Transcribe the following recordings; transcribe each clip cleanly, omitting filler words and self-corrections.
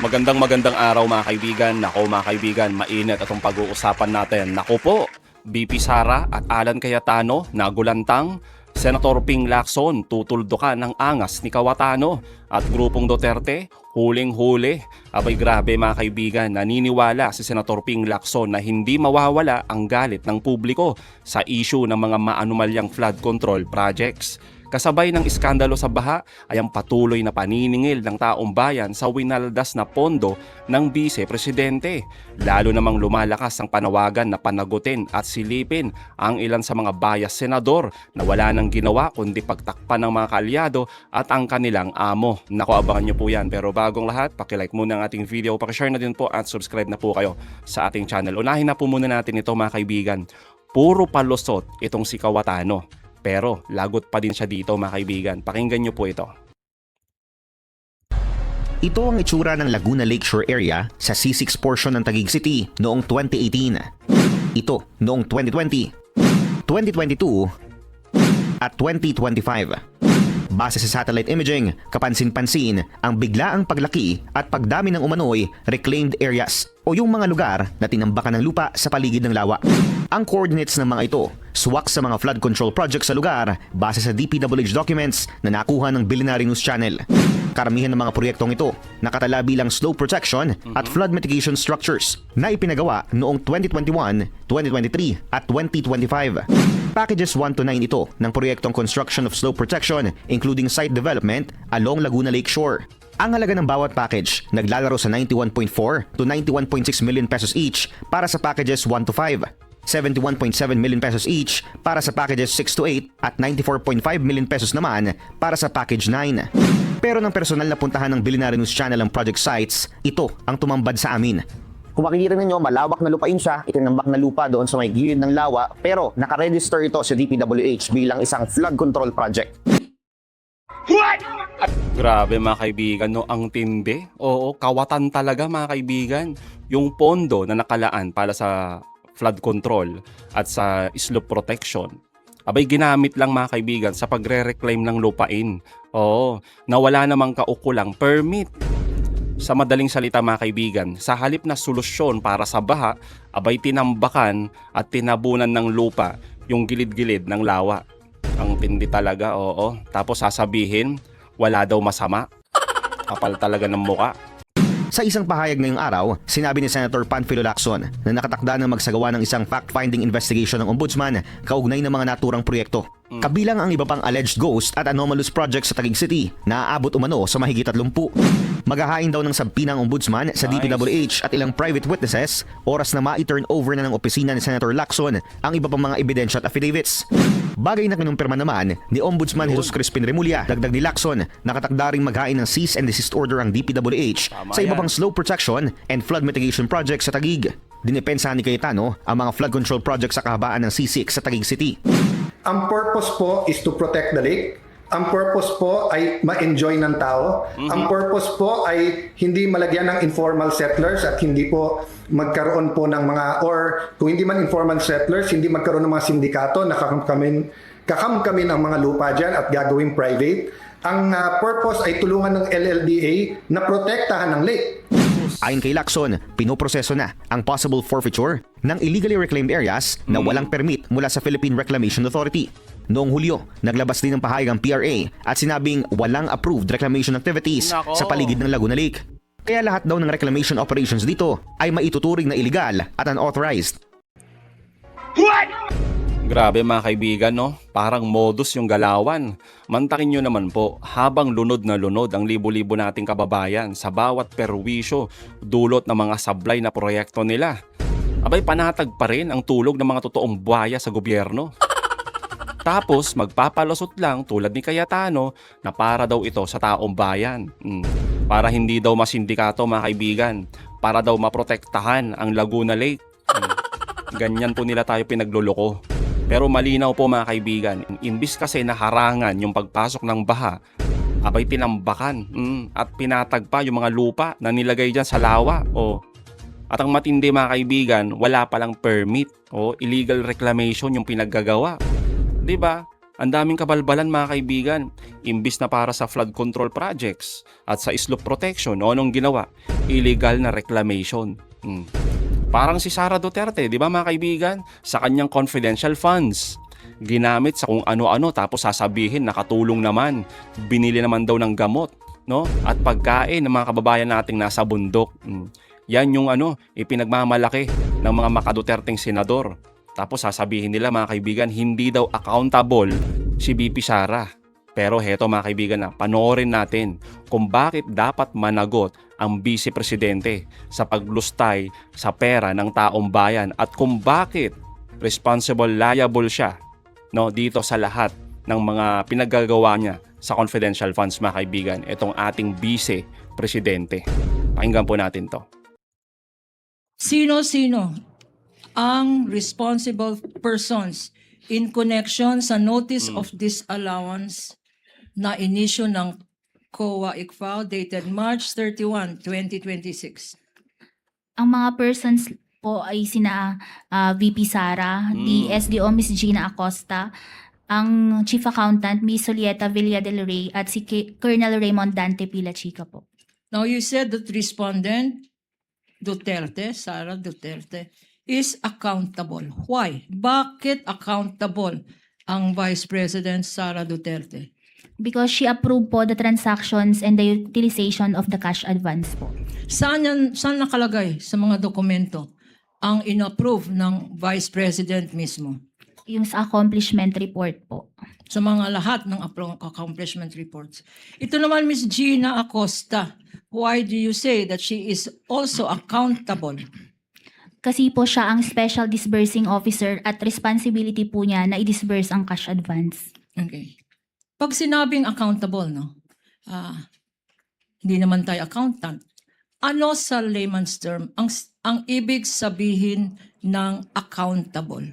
Magandang araw mga kaibigan. Nako mga kaibigan, mainit itong pag-uusapan natin. Nako po, BP Sara at Alan Cayetano nagulantang, Senator Ping Lacson tutuldukan ng angas ni Cayetano at grupong Duterte huling-huli. Abay grabe mga kaibigan, naniniwala si Senator Ping Lacson na hindi mawawala ang galit ng publiko sa issue ng mga maanumalyang flood control projects. Kasabay ng iskandalo sa baha ay ang patuloy na paniningil ng taong bayan sa winaldas na pondo ng Vice-Presidente. Lalo namang lumalakas ang panawagan na panagutin at silipin ang ilan sa mga bias senador na wala nang ginawa kundi pagtakpan ng mga kaalyado at ang kanilang amo. Naku, abangan nyo po yan. Pero bagong lahat, pakilike muna ang ating video, pakishare na din po at subscribe na po kayo sa ating channel. Unahin na po muna natin ito mga kaibigan. Puro palusot itong si Cayetano. Pero lagot pa din siya dito mga kaibigan. Pakinggan nyo po ito. Ito ang itsura ng Laguna Lakeshore area sa C6 portion ng Taguig City noong 2018. Ito noong 2020, 2022 at 2025. Base sa satellite imaging, kapansin-pansin ang biglaang paglaki at pagdami ng umano'y reclaimed areas o yung mga lugar na tinambakan ng lupa sa paligid ng lawa. Ang coordinates ng mga ito, swak sa mga flood control projects sa lugar base sa DPWH documents na nakuha ng Billionaire News Channel. Karamihan ng mga proyektong ito nakatala bilang slope protection at flood mitigation structures na ipinagawa noong 2021, 2023 at 2025. Packages 1 to 9 ito ng proyektong construction of slope protection including site development along Laguna Lakeshore. Ang halaga ng bawat package naglalaro sa 91.4 to 91.6 million pesos each para sa packages 1 to 5. 71.7 million pesos each para sa packages 6 to 8 at 94.5 million pesos naman para sa package 9. Pero ng personal na puntahan ng Billionaire News Channel ang project sites, ito ang tumambad sa amin. Kung makikita ninyo, malawak na lupain siya, itinambak na lupa doon sa may gilid ng lawa, pero nakaregister ito sa DPWH bilang isang flood control project. Grabe mga kaibigan, no? Ang tindi. Oo, kawatan talaga mga kaibigan. Yung pondo na nakalaan para sa flood control at sa slope protection, abay ginamit lang mga kaibigan sa pagre-reclaim ng lupain. Oo, nawala namang kaukulang permit. Sa madaling salita mga kaibigan, sa halip na solusyon para sa baha, abay tinambakan at tinabunan ng lupa yung gilid-gilid ng lawa. Ang tindi talaga, oo. Tapos sasabihin, wala daw masama. Kapal talaga ng muka. Sa isang pahayag ngayong araw, sinabi ni Senator Panfilo Lacson na nakatakda ng magsagawa ng isang fact-finding investigation ng Ombudsman kaugnay ng mga naturang proyekto. Kabilang ang iba pang alleged ghost at anomalous projects sa Taguig City na aabot umano sa mahigit 30. Maghahain daw ng sabpina ang Ombudsman sa DPWH at ilang private witnesses oras na ma-turn over na ng opisina ni Senator Lacson ang iba pang mga ebidensya at affidavits. Bagay na kinumpirma naman ni Ombudsman Jesus Crispin Remulla, dagdag ni Lacson, nakatakda ring maghain ng cease and desist order ang DPWH sa iba pang slope protection and flood mitigation projects sa Taguig. Dinipensahan ni Cayetano ang mga flood control projects sa kahabaan ng C6 sa Taguig City. Ang purpose po is to protect the lake. Ang purpose po ay ma-enjoy ng tao. Ang purpose po ay hindi malagyan ng informal settlers at hindi po magkaroon po ng mga, or kung hindi man informal settlers, hindi magkaroon ng mga sindikato na kakamkamin ang mga lupa dyan at gagawing private. Ang purpose ay tulungan ng LLDA na protektahan ng lake. Ayon kay Lacson, pinoproseso na ang possible forfeiture ng illegally reclaimed areas na walang permit mula sa Philippine Reclamation Authority. Noong Hulyo, naglabas din ng pahayag ang PRA at sinabing walang approved reclamation activities sa paligid ng Laguna Lake. Kaya lahat daw ng reclamation operations dito ay maituturing na illegal at unauthorized. Grabe mga kaibigan, no? Parang modus yung galawan. Mantakin nyo naman po, habang lunod na lunod ang libo-libo nating kababayan sa bawat perwisyo, dulot ng mga sablay na proyekto nila, abay panatag pa rin ang tulog ng mga totoong buhaya sa gobyerno. Tapos magpapalusot lang tulad ni Cayetano na para daw ito sa taong bayan. Para hindi daw masindikato mga kaibigan, para daw maprotektahan ang Laguna Lake. Ganyan po nila tayo pinagluloko. Pero malinaw po mga kaibigan, imbis kasi naharangan yung pagpasok ng baha, abay tinambakan at pinatagpa yung mga lupa na nilagay dyan sa lawa. At ang matindi mga kaibigan, wala palang permit o illegal reclamation yung pinaggagawa. 'Di ba? Ang daming kabalbalan mga kaibigan. Imbis na para sa flood control projects at sa slope protection, anong ginawa? Illegal na reclamation. Parang si Sara Duterte, di ba mga kaibigan? Sa kanyang confidential funds. Ginamit sa kung ano-ano tapos sasabihin nakatulong naman. Binili naman daw ng gamot, no? At pagkain ng mga kababayan nating nasa bundok. Yan yung ipinagmamalaki ng mga makaduterteng senador. Tapos sasabihin nila mga kaibigan, hindi daw accountable si BP Sara. Pero heto mga kaibigan na, panoorin natin kung bakit dapat managot ang Vice Presidente sa paglustay sa pera ng taong bayan at kung bakit responsible, liable siya dito sa lahat ng mga pinaggagawa niya sa confidential funds mga kaibigan. Itong ating Vice Presidente. Pakinggan po natin to. Sino-sino ang responsible persons in connection sa notice of disallowance na inisyu ng COA-ICFAO dated March 31, 2026. Ang mga persons po ay sina VP Sara, the SDO Ms. Gina Acosta, ang Chief Accountant Ms. Julieta Villa del Rey at si Colonel Raymond Dante Pilachica po. Now you said that respondent Duterte, Sara Duterte, is accountable. Why? Bakit accountable ang Vice President Sara Duterte? Because she approved po the transactions and the utilization of the cash advance po. Saan nakalagay sa mga dokumento ang inapprove ng Vice President mismo? Yung sa accomplishment report po. Sa mga lahat ng accomplishment reports. Ito naman, Ms. Gina Acosta, why do you say that she is also accountable? Kasi po siya ang special disbursing officer at responsibility po niya na i-disburse ang cash advance. Okay. Pag sinabing accountable, hindi naman tayo accountant. Ano sa layman's term ang ibig sabihin ng accountable?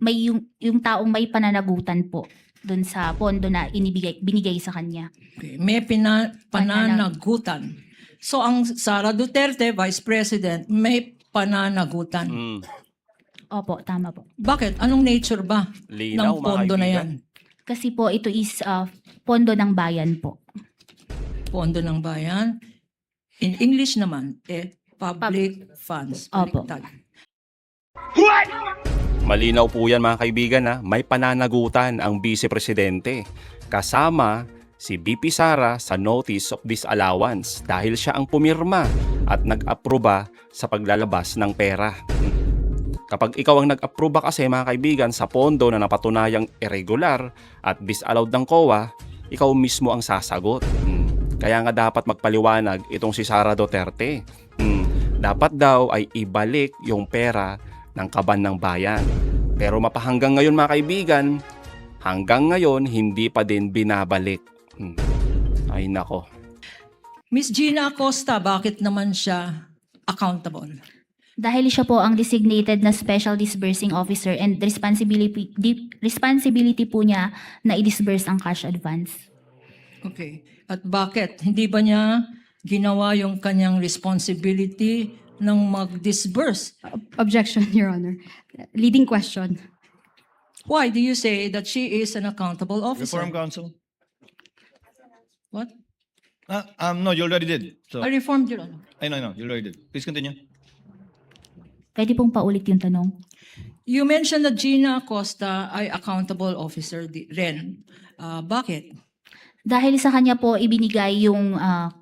May yung taong may pananagutan po dun sa pondo na binigay sa kanya. Okay. May pananagutan. So ang Sara Duterte, Vice President, may pananagutan. Opo, tama po. Bakit? Anong nature ba Linaw, ng pondo mga na kaibigan. yan? Kasi po ito is pondo ng bayan po. Pondo ng bayan. In English naman, public funds. Opo. Baliktad. Malinaw po yan mga kaibigan may pananagutan ang Vice Presidente kasama si BP Sara sa Notice of Disallowance dahil siya ang pumirma at nag-aproba sa paglalabas ng pera. Kapag ikaw ang nag-aproba kasi mga kaibigan sa pondo na napatunayang irregular at disallowed ng COA, ikaw mismo ang sasagot. Kaya nga dapat magpaliwanag itong si Sara Duterte. Dapat daw ay ibalik yung pera ng kaban ng bayan. Pero mapahanggang ngayon mga kaibigan, hanggang ngayon hindi pa din binabalik. Ay nako. Miss Gina Acosta, bakit naman siya accountable? Dahil siya po ang designated na special disbursing officer and responsibility po niya na i-disburse ang cash advance. Okay. At bakit? Hindi ba niya ginawa yung kanyang responsibility ng mag-disburse? Objection, Your Honor. Leading question. Why do you say that she is an accountable officer? Reform Council? What? No, you already did. So I reformed, Your Honor. I know, you already did. Please continue. Pwede pong paulit yung tanong. You mentioned that Gina Acosta ay accountable officer rin. Bakit? Dahil sa kanya po ibinigay yung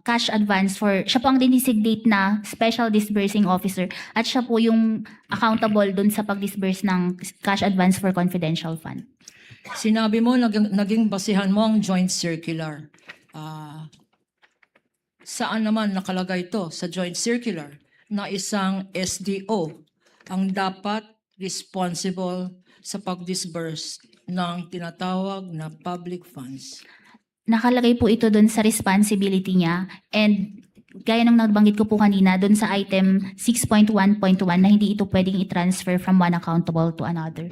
cash advance siya po ang dinesignate na special disbursing officer at siya po yung accountable dun sa pag-disburse ng cash advance for confidential fund. Sinabi mo, naging basihan mo ang joint circular. Saan naman nakalagay ito sa joint circular na isang SDO ang dapat responsible sa pag-disburse ng tinatawag na public funds? Nakalagay po ito dun sa responsibility niya and gaya ng nabanggit ko po kanina dun sa item 6.1.1 na hindi ito pwedeng i-transfer from one accountable to another.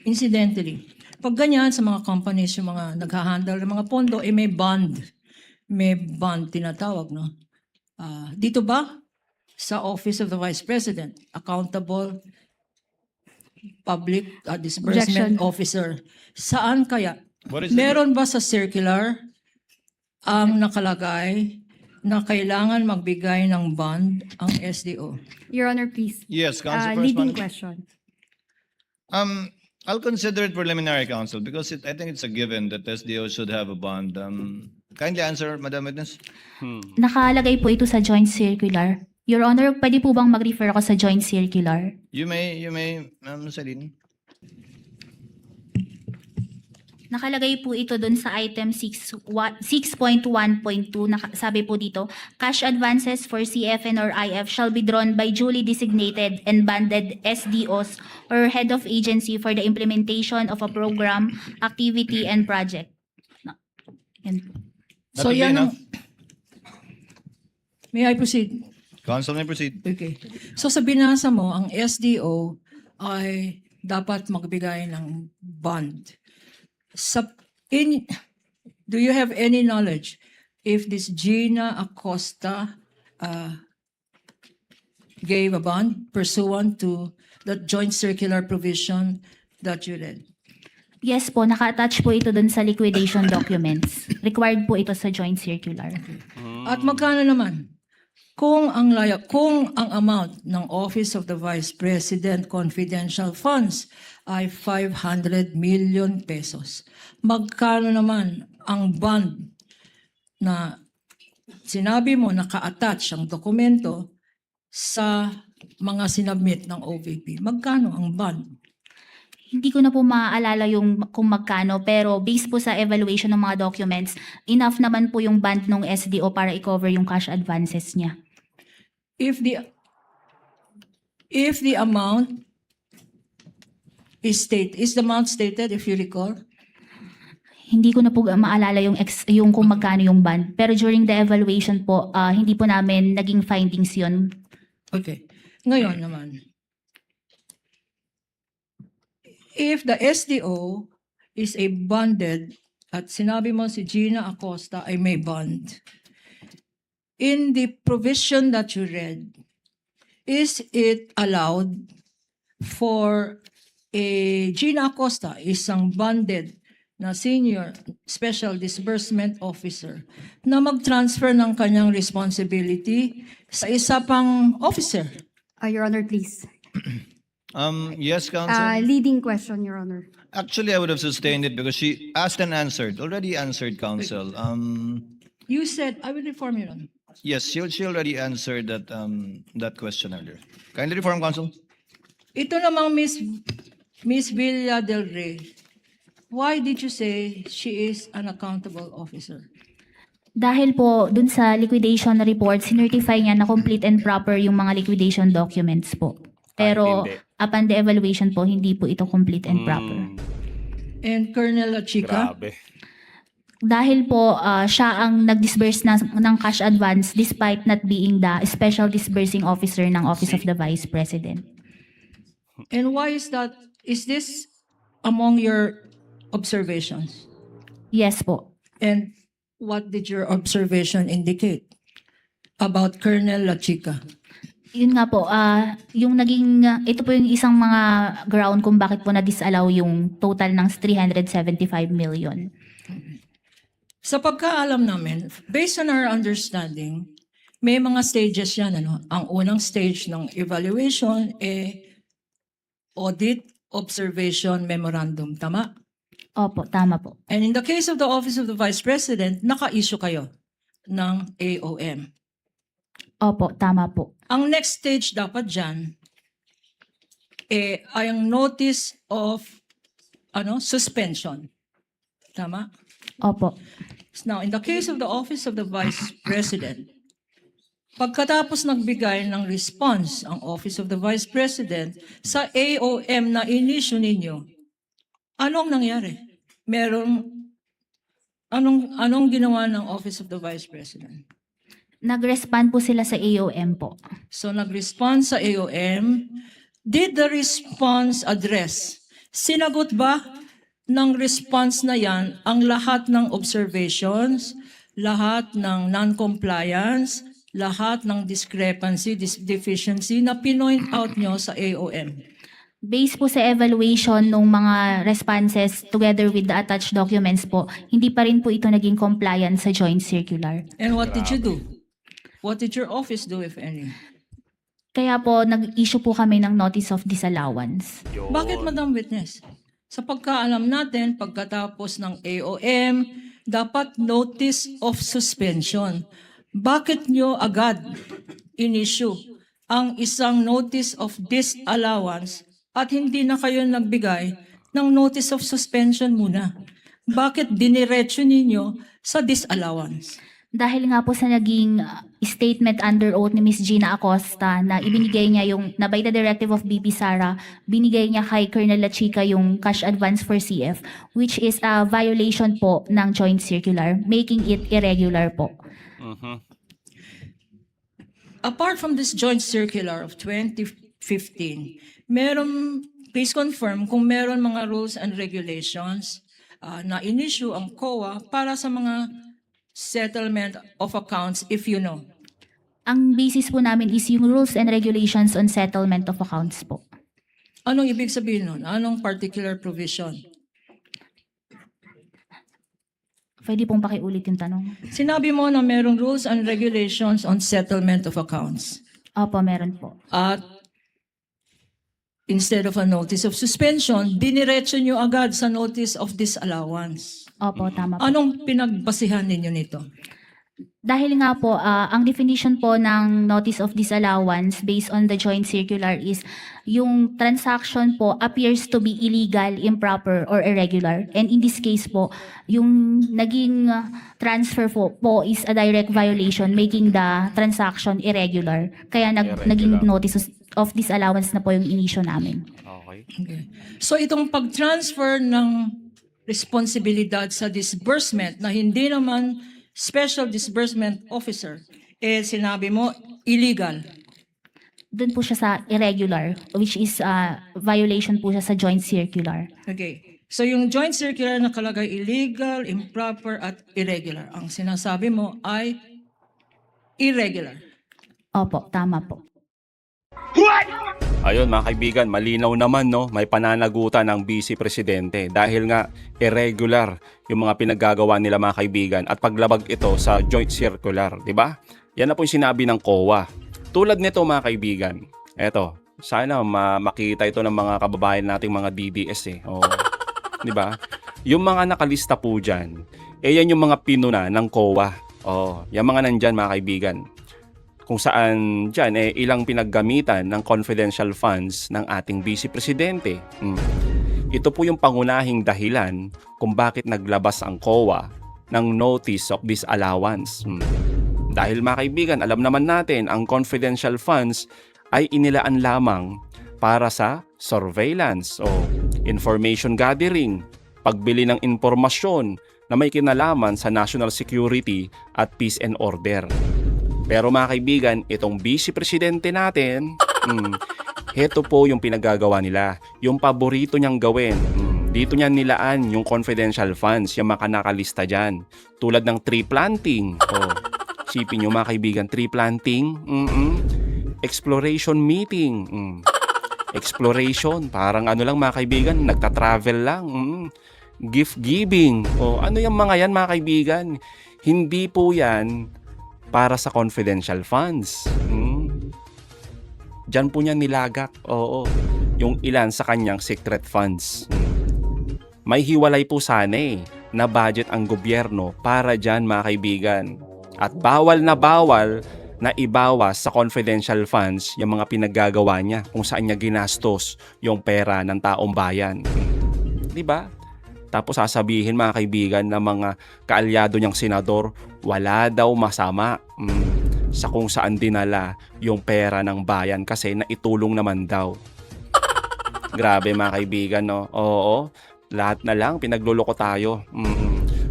Incidentally, pag ganyan sa mga companies, yung mga nag-handle ng mga pondo, may bond. May bond tinatawag, no? Dito ba sa Office of the Vice President, accountable Public Disbursement Objection. Officer. Saan kaya? What is the- Meron ba sa circular ang nakalagay na kailangan magbigay ng bond ang SDO? Your Honor, please. Yes, Council Leading Correspondent. question. I'll consider it preliminary, Council, because I think it's a given that SDO should have a bond. Kindly answer, Madam Witness. Nakalagay po ito sa joint circular. Your Honor, pwede po bang mag-refer ako sa joint circular? You may, Celine. Nakalagay po ito dun sa item 6.1.2. Sabi po dito, cash advances for CFN or IF shall be drawn by duly designated and banded SDOs or head of agency for the implementation of a program, activity, and project. Yan po. That would be enough. May I proceed? Council may proceed. Okay. So sa binasa mo, ang SDO ay dapat magbigay ng bond. Do you have any knowledge if this Gina Acosta gave a bond pursuant to the joint circular provision that you read? Yes po, naka-attach po ito dun sa liquidation documents. Required po ito sa joint circular. At magkano naman? Kung ang amount ng Office of the Vice President confidential funds ay 500 million pesos, magkano naman ang bond na sinabi mo naka-attach ang dokumento sa mga sinabmit ng OVP? Magkano ang bond? Hindi ko na po maaalala yung kung magkano, pero based po sa evaluation ng mga documents, enough naman po yung bond ng SDO para i-cover yung cash advances niya. If the amount is the amount stated, if you recall? Hindi ko na po maalala yung kung magkano yung bond. Pero during the evaluation po, hindi po namin naging findings yun. Okay. Ngayon naman, if the SDO is a bonded, at sinabi mo si Gina Acosta ay may bond, in the provision that you read, is it allowed for a Gina Acosta, isang bonded na senior special disbursement officer, na mag-transfer ng kanyang responsibility sa isa pang officer? Your Honor, please. Yes, Council. Leading question, Your Honor. Actually, I would have sustained it because she asked and answered. Already answered, Council. You said, I will reform you on. Yes, she already answered that that question earlier. Kindly reform, Council. Ito namang Miss Villa del Rey, why did you say she is an accountable officer? Dahil po dun sa liquidation report, sinertify niya na complete and proper yung mga liquidation documents po. Pero hindi. upon the evaluation po, hindi po ito complete and proper. And Colonel Chica? Grabe. Dahil po siya ang nag-disburse ng cash advance despite not being the special disbursing officer ng Office of the Vice President. And why is that? Is this among your observations? Yes po. And what did your observation indicate about Colonel Chica? Yun nga po, yung naging, ito po yung isang mga ground kung bakit po na-disallow yung total ng 375 million. Sa pagkaalam namin, based on our understanding, may mga stages yan. Ang unang stage ng evaluation, audit, observation, memorandum. Tama? Opo, tama po. And in the case of the Office of the Vice President, naka-issue kayo ng AOM. Opo, tama po. Ang next stage dapat dyan, ay ang notice of suspension. Tama? Opo. Now, in the case of the Office of the Vice President, pagkatapos nagbigay ng response ang Office of the Vice President sa AOM na inisyu ninyo, anong nangyari? Anong ginawa ng Office of the Vice President? Nag-respond po sila sa AOM po. So, nag-respond sa AOM. Did the response address? Sinagot ba ng response na yan ang lahat ng observations, lahat ng non-compliance, lahat ng discrepancy, deficiency na pinoint out nyo sa AOM? Based po sa evaluation ng mga responses together with the attached documents po, hindi pa rin po ito naging compliant sa joint circular. And what did you do? What did your office do, if any? Kaya po nag-issue po kami ng notice of disallowance. Bakit, Madam Witness? Sa pagkaalam natin, pagkatapos ng AOM, dapat notice of suspension. Bakit nyo agad in-issue ang isang notice of disallowance at hindi na kayo nagbigay ng notice of suspension muna? Bakit diniretso ninyo sa disallowance? Dahil nga po sa naging statement under oath ni Ms. Gina Acosta na ibinigay niya yung, na by the directive of BP Sara, binigay niya kay Colonel Lachica yung cash advance for CF, which is a violation po ng joint circular, making it irregular po. Apart from this joint circular of 2015, please confirm kung meron mga rules and regulations na in-issue ang COA para sa mga settlement of accounts, if you know. Ang basis po namin is yung rules and regulations on settlement of accounts po. Anong ibig sabihin nun? Anong particular provision? Pwede pong pakiulit yung tanong. Sinabi mo na merong rules and regulations on settlement of accounts. Opo, meron po. At instead of a notice of suspension, diniretso nyo agad sa notice of disallowance. Opo, tama po. Anong pinagbasihan ninyo nito? Dahil nga po, ang definition po ng notice of disallowance based on the joint circular is yung transaction po appears to be illegal, improper, or irregular. And in this case po, yung naging transfer po is a direct violation, making the transaction irregular. Kaya naging notice of disallowance na po yung inisyo namin. Okay. So itong pag-transfer ng responsibilidad sa disbursement na hindi naman special disbursement officer, sinabi mo, illegal. Doon po siya sa irregular, which is violation po siya sa joint circular. Okay. So yung joint circular nakalagay illegal, improper, at irregular. Ang sinasabi mo ay irregular. Opo, tama po. Ayun mga kaibigan, malinaw naman no, may pananagutan ng Vice Presidente dahil nga irregular yung mga pinaggagawa nila mga kaibigan at paglabag ito sa joint circular, di ba? Yan na po yung sinabi ng COA. Tulad nito mga kaibigan, eto, sana makita ito ng mga kababayan nating mga DDS di ba? Yung mga nakalista po dyan, yan yung mga pinuna ng COA. Yung mga nandyan mga kaibigan. Kung saan dyan, ilang pinaggamitan ng confidential funds ng ating Vice Presidente. Ito po yung pangunahing dahilan kung bakit naglabas ang COA ng Notice of Disallowance. Dahil mga kaibigan, alam naman natin, ang confidential funds ay inilaan lamang para sa surveillance o information gathering, pagbili ng impormasyon na may kinalaman sa national security at peace and order. Pero mga kaibigan, itong Vice Presidente natin, heto po yung pinagagawa nila. Yung paborito niyang gawin. Dito niya nilaan yung confidential funds, yung mga nakalista dyan. Tulad ng tree planting. Sipin nyo mga kaibigan, tree planting. Exploration meeting. Exploration, parang ano lang mga kaibigan, nagta-travel lang. Gift giving. Ano yung mga yan mga kaibigan? Hindi po yan para sa confidential funds. Diyan po niya nilagak. Yung ilan sa kanyang secret funds. May hiwalay po sana na budget ang gobyerno para dyan mga kaibigan. At bawal na ibawas sa confidential funds yung mga pinaggagawa niya kung saan niya ginastos yung pera ng taong bayan. Diba? Tapos sasabihin mga kaibigan ng mga kaalyado niyang senador, wala daw masama sa kung saan dinala yung pera ng bayan kasi naitulong naman daw. Grabe mga kaibigan, no? Oo, lahat na lang pinagluloko tayo.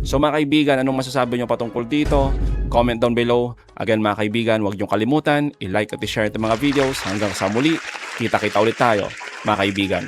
So mga kaibigan, anong masasabi niyo patungkol dito? Comment down below. Again mga kaibigan, huwag niyong kalimutan, i-like at i-share itong mga videos. Hanggang sa muli, kita-kita ulit tayo mga kaibigan.